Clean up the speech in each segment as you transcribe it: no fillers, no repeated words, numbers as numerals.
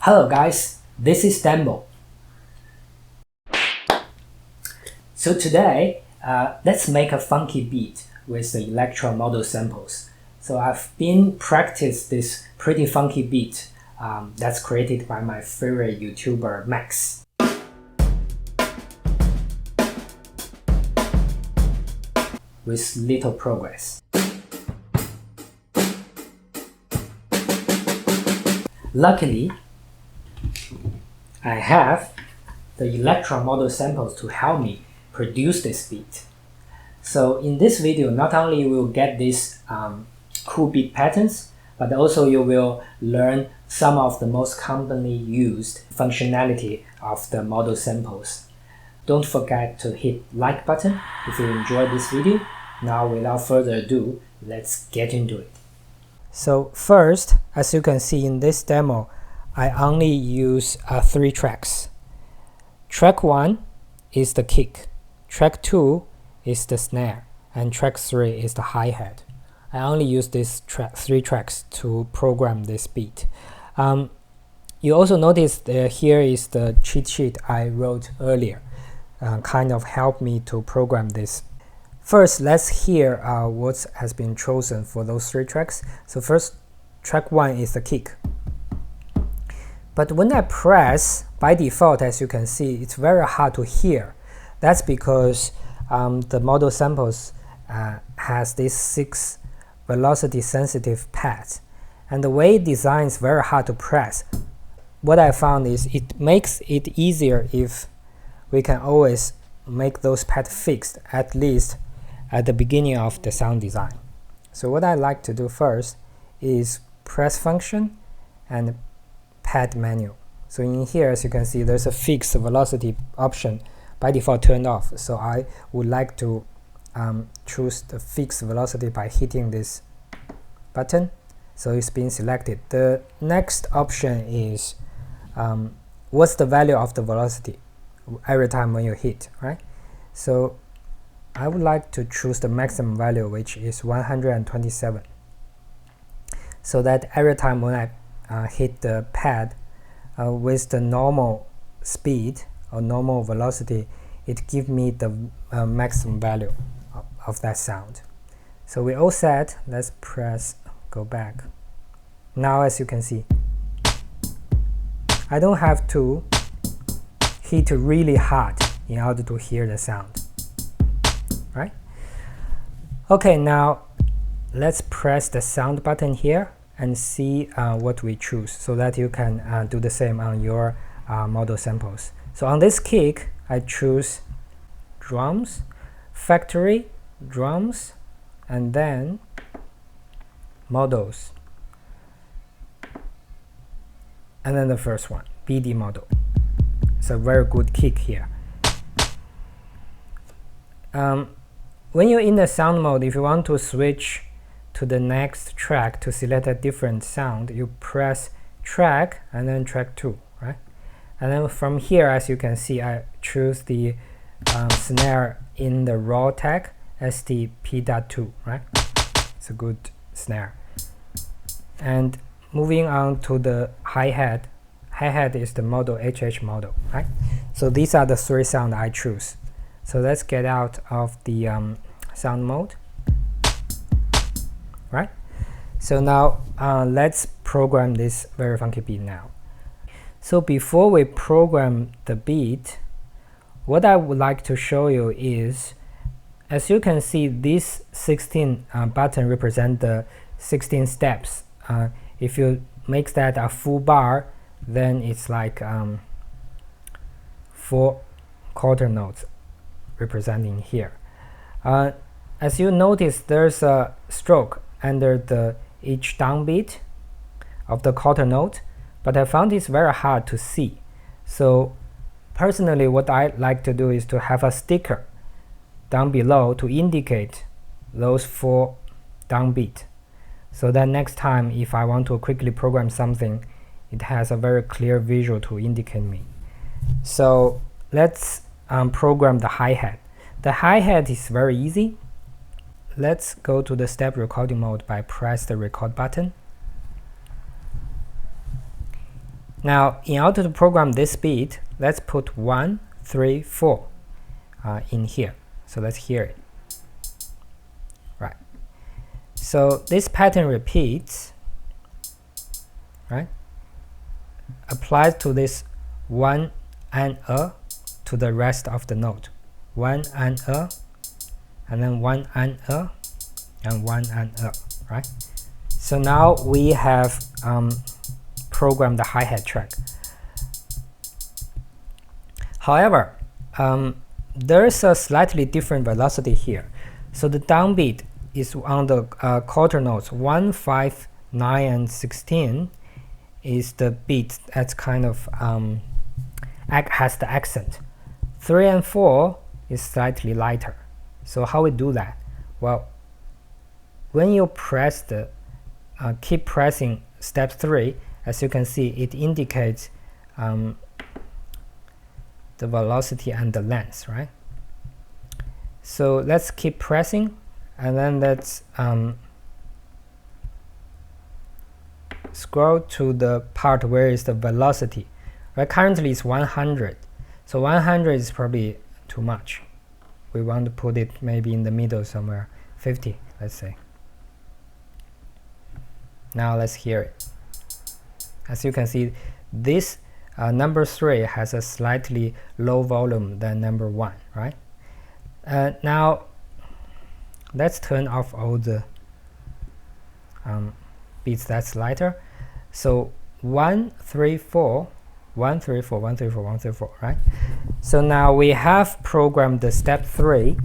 Hello guys, this is Danbo. So today, let's make a funky beat with the Elektron Model samples. So I've been practiced this pretty funky beat that's created by my favorite YouTuber Max. With little progress. Luckily, I have the Elektron Model samples to help me produce this beat. So in this video, not only you will get these cool beat patterns, but also you will learn some of the most commonly used functionality of the model samples. Don't forget to hit like button if you enjoyed this video. Now without further ado, let's get into it. So first, as you can see in this demo, I only use 3 tracks. Track 1 is the kick, track 2 is the snare, and track 3 is the hi-hat. I only use these 3 tracks to program this beat. You also notice that here is the cheat sheet I wrote earlier, kind of helped me to program this. First, let's hear what has been chosen for those 3 tracks. So first, track 1 is the kick. But when I press, by default, as you can see, it's very hard to hear. That's because the model samples has these 6 velocity sensitive pads. And the way it designs very hard to press. What I found is it makes it easier if we can always make those pads fixed, at least at the beginning of the sound design. So what I like to do first is press function and pad menu. So in here, as you can see, there's a fixed velocity option by default turned off. So I would like to choose the fixed velocity by hitting this button. So it's been selected. The next option is what's the value of the velocity every time when you hit, right? So I would like to choose the maximum value, which is 127. So that every time when I hit the pad with the normal speed or normal velocity, it gives me the maximum value of that sound. So we all set. Let's press go back. Now as you can see, I don't have to hit really hard in order to hear the sound, right? Okay, now let's press the sound button here and see what we choose so that you can do the same on your model samples. So on this kick, I choose drums, factory, drums, and then models. And then the first one, BD model. It's a very good kick here. When you're in the sound mode, if you want to switch to the next track to select a different sound, you press track and then track 2, right? And then from here, as you can see, I choose the snare in the raw tag STP.2, right? It's a good snare. And moving on to the hi-hat. Hi-hat is the model HH model, right? So these are the 3 sounds I choose. So let's get out of the sound mode. Right? So now let's program this very funky beat now. So before we program the beat, what I would like to show you is, as you can see, these 16 buttons represent the 16 steps. If you make that a full bar, then it's like 4 quarter notes representing here. As you notice, there's a stroke under each downbeat of the quarter note, but I found it's very hard to see. So personally, what I like to do is to have a sticker down below to indicate those 4 downbeat. So that next time if I want to quickly program something, it has a very clear visual to indicate me. So let's program the hi-hat. The hi-hat is very easy. Let's go to the step recording mode by press the record button. Now, in order to program this beat, let's put 1, 3, 4 in here. So let's hear it. Right. So this pattern repeats, right? Applies to this 1 and a to the rest of the note. 1 and a, and then 1 and a, and 1 and a, right? So now we have programmed the hi-hat track. However, there's a slightly different velocity here. So the downbeat is on the quarter notes 1, 5, 9, and 16 is the beat that's kind of has the accent. 3 and 4 is slightly lighter. So how we do that? Well, when you press the keep pressing step 3, as you can see, it indicates the velocity and the length, right? So let's keep pressing, and then let's scroll to the part where is the velocity. Right, currently it's 100, so 100 is probably too much. We want to put it maybe in the middle somewhere, 50, let's say. Now let's hear it. As you can see, this number 3 has a slightly low volume than number 1, right? Now let's turn off all the beats that's lighter. So 1, 3, 4, 1, 3, 4, 1, 3, 4, 1, 3, 4, right? So now we have programmed the step 3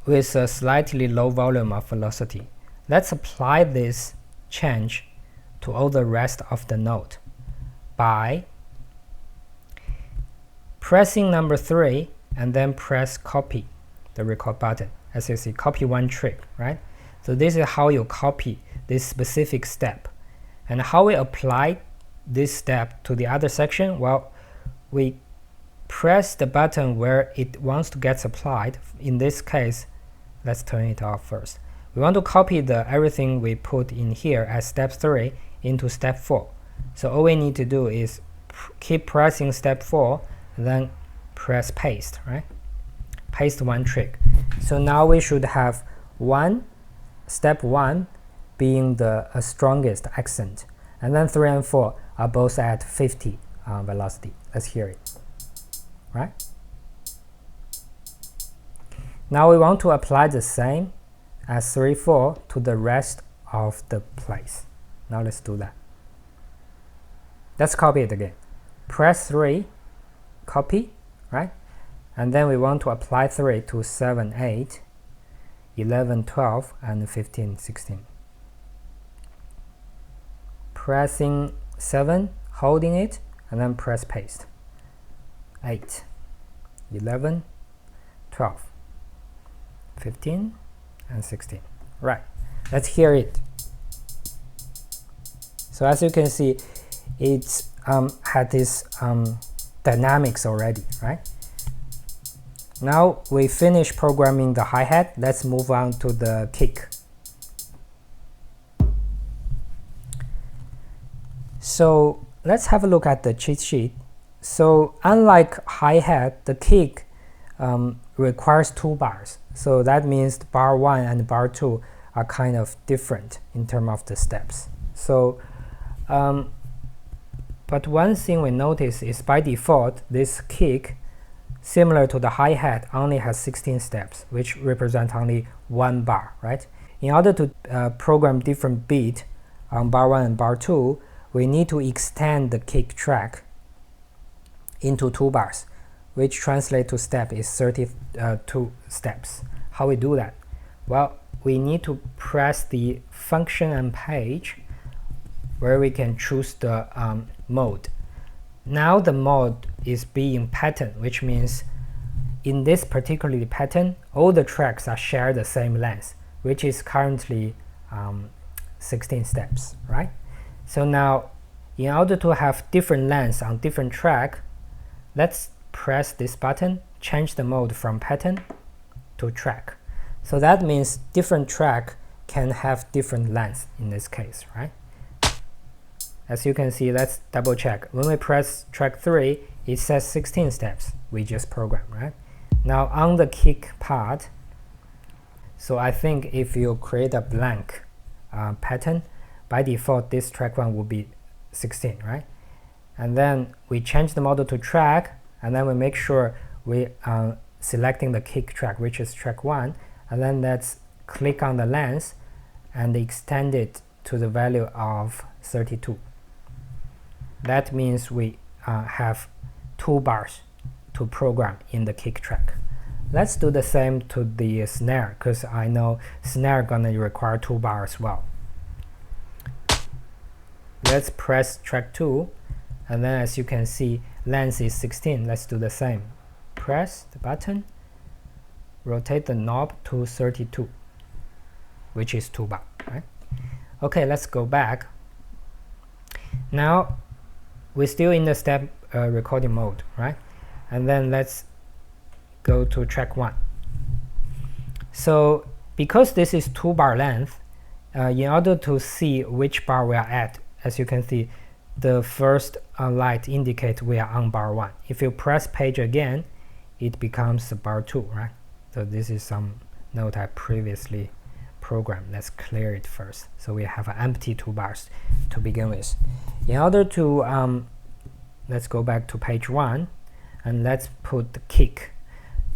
with a slightly low volume of velocity. Let's apply this change to all the rest of the note by pressing number 3 and then press copy the record button. As you see, copy one trick, right? So this is how you copy this specific step. And how we apply this step to the other section? Well, we press the button where it wants to get applied. In this case, let's turn it off first. We want to copy everything we put in here as step 3 into step 4. So all we need to do is keep pressing step 4, and then press paste, right? Paste one trick. So now we should have step 1 being the strongest accent, and then 3 and 4 are both at 50 velocity. Let's hear it, right? Now we want to apply the same as 3, 4 to the rest of the place. Now let's do that. Let's copy it again. Press 3, copy, right? And then we want to apply 3 to 7, 8, 11, 12, and 15, 16. Pressing 7, holding it, and then press paste. 8, 11, 12, 15, and 16. Right, let's hear it. So as you can see, it's had this dynamics already, right? Now we finish programming the hi-hat. Let's move on to the kick. So let's have a look at the cheat sheet. So unlike hi-hat, the kick requires 2 bars. So that means bar 1 and bar 2 are kind of different in terms of the steps. So but one thing we notice is by default, this kick, similar to the hi-hat, only has 16 steps, which represent only 1 bar, right? In order to program different beat on bar 1 and bar 2, we need to extend the kick track into 2 bars, which translate to step is 32 steps. How we do that? Well, we need to press the function and page where we can choose the mode. Now the mode is being pattern, which means in this particular pattern, all the tracks are shared the same length, which is currently 16 steps, right? So now, in order to have different lengths on different track, let's press this button, change the mode from pattern to track. So that means different track can have different lengths in this case, right? as you can see, let's double check. When we press track 3, it says 16 steps we just programmed, right? Now on the kick part, so I think if you create a blank pattern, by default this track 1 will be 16, right? And then we change the model to track, and then we make sure we are selecting the kick track, which is track 1, and then let's click on the length and extend it to the value of 32. That means we have 2 bars to program in the kick track. Let's do the same to the snare, because I know snare gonna require 2 bars as well. Let's press track 2, and then as you can see, length is 16. Let's do the same. Press the button, rotate the knob to 32, which is 2 bar, right? Okay, let's go back. Now we're still in the step recording mode, right? And then let's go to track 1. So because this is 2 bar length, in order to see which bar we are at, as you can see, the first light indicates we are on bar 1. If you press page again, it becomes bar 2, right? So this is some note I previously programmed. Let's clear it first. So we have an empty 2 bars to begin with. In order to, let's go back to page 1, and let's put the kick.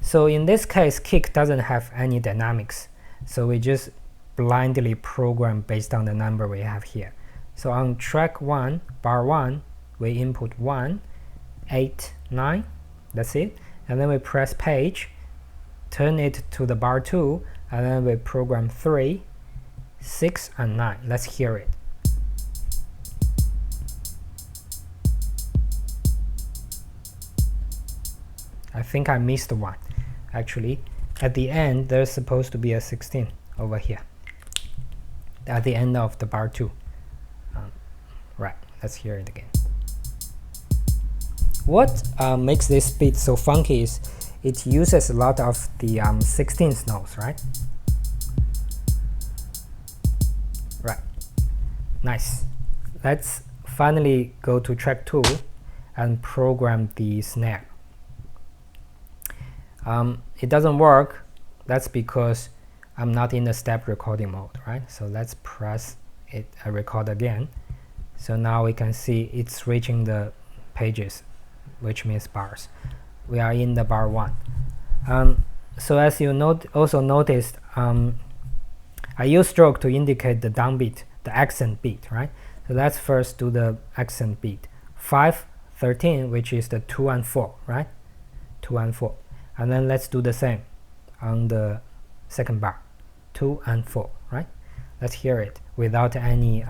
So in this case, kick doesn't have any dynamics. So we just blindly program based on the number we have here. So on track 1, bar 1, we input 1, 8, 9, that's it. And then we press page, turn it to the bar 2, and then we program 3, 6, and 9. Let's hear it. I think I missed one. Actually, at the end, there's supposed to be a 16 over here. At the end of the bar 2. Right, let's hear it again. What makes this beat so funky is it uses a lot of the 16th notes, right? Right, nice. Let's finally go to track 2 and program the snare. It doesn't work. That's because I'm not in the step recording mode, right? So let's press it record again. So now we can see it's reaching the pages, which means bars. We are in the bar 1. So as you also noticed, I use stroke to indicate the downbeat, the accent beat, right? So let's first do the accent beat. 5, 13, which is the 2 and 4, right? 2 and 4. And then let's do the same on the second bar. 2 and 4, right? Let's hear it without any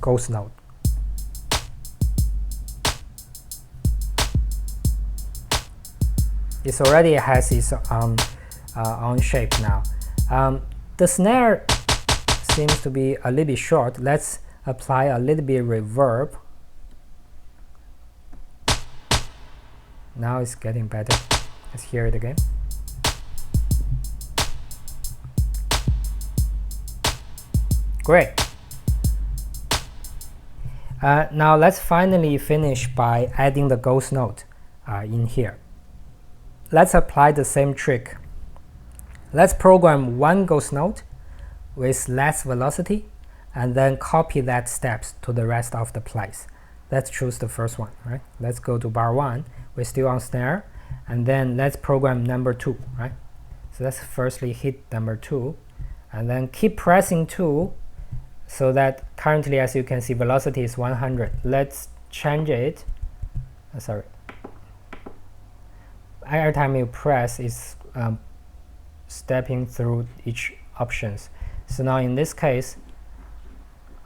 ghost note. It already has its own shape now. The snare seems to be a little bit short. Let's apply a little bit reverb. Now it's getting better. Let's hear it again. Great. Now let's finally finish by adding the ghost note in here. Let's apply the same trick. Let's program one ghost note with less velocity and then copy that steps to the rest of the place. Let's choose the first one, right? Let's go to bar 1. We're still on snare, and then let's program number 2, right? So let's firstly hit number 2 and then keep pressing 2 so that currently, as you can see, velocity is 100. Let's change it. Sorry. Every time you press, it's stepping through each options. So now in this case,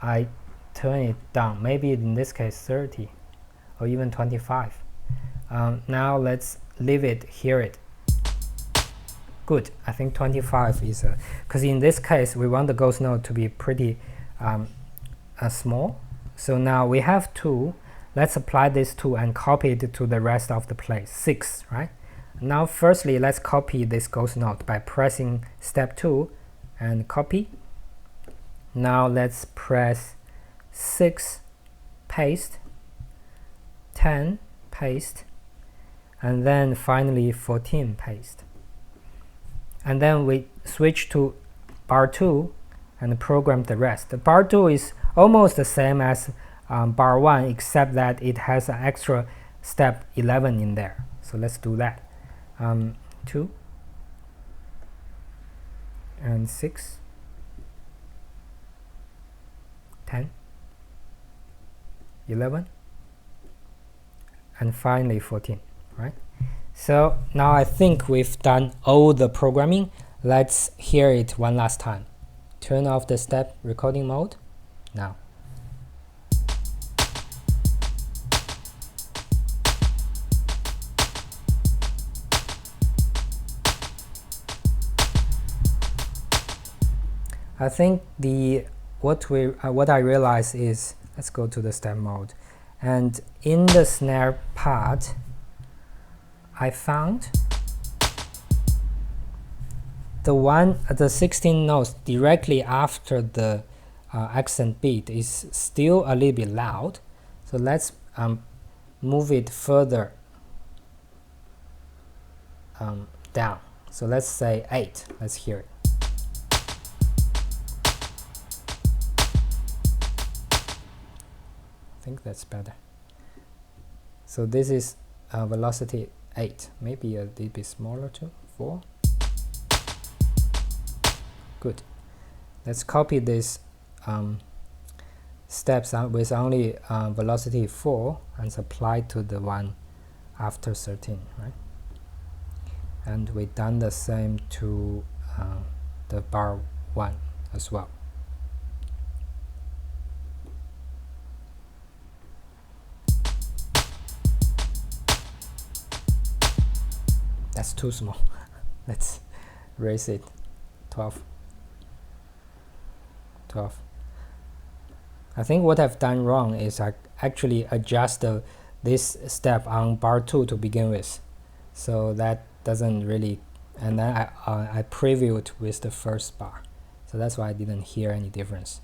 I turn it down. Maybe in this case 30 or even 25. Now let's leave it, hear it. Good. I think 25 is because in this case we want the ghost note to be pretty small. So now we have 2. Let's apply this 2 and copy it to the rest of the place. 6, right? Now firstly, let's copy this ghost note by pressing step 2 and copy. Now let's press 6 paste, 10, paste, and then finally 14, paste. And then we switch to bar 2 and program the rest. The bar 2 is almost the same as bar 1, except that it has an extra step 11 in there. So let's do that. 2 and 6, 10, 11, and finally 14, right? So now I think we've done all the programming. Let's hear it one last time. Turn off the step recording mode now. I think what I realized is, let's go to the step mode, and in the snare part I found the 16 notes directly after the accent beat is still a little bit loud. So let's move it further down. So let's say 8. Let's hear it. I think that's better. So this is velocity 8, maybe a little bit smaller too, 4. Good. Let's copy this steps with only velocity 4 and apply to the one after 13, right? And we've done the same to the bar 1 as well. That's too small. Let's raise it. 12. I think what I've done wrong is I actually adjust this step on bar 2 to begin with, so that doesn't really, and then I previewed with the first bar, so that's why I didn't hear any difference.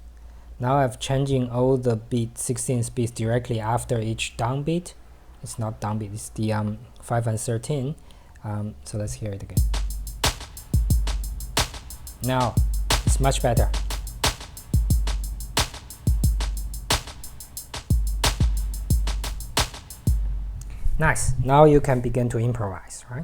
Now I'm changing all the beat 16 beats directly after each downbeat. It's not downbeat, it's the 5 and 13. So let's hear it again. Now it's much better. Nice. Now you can begin to improvise, right?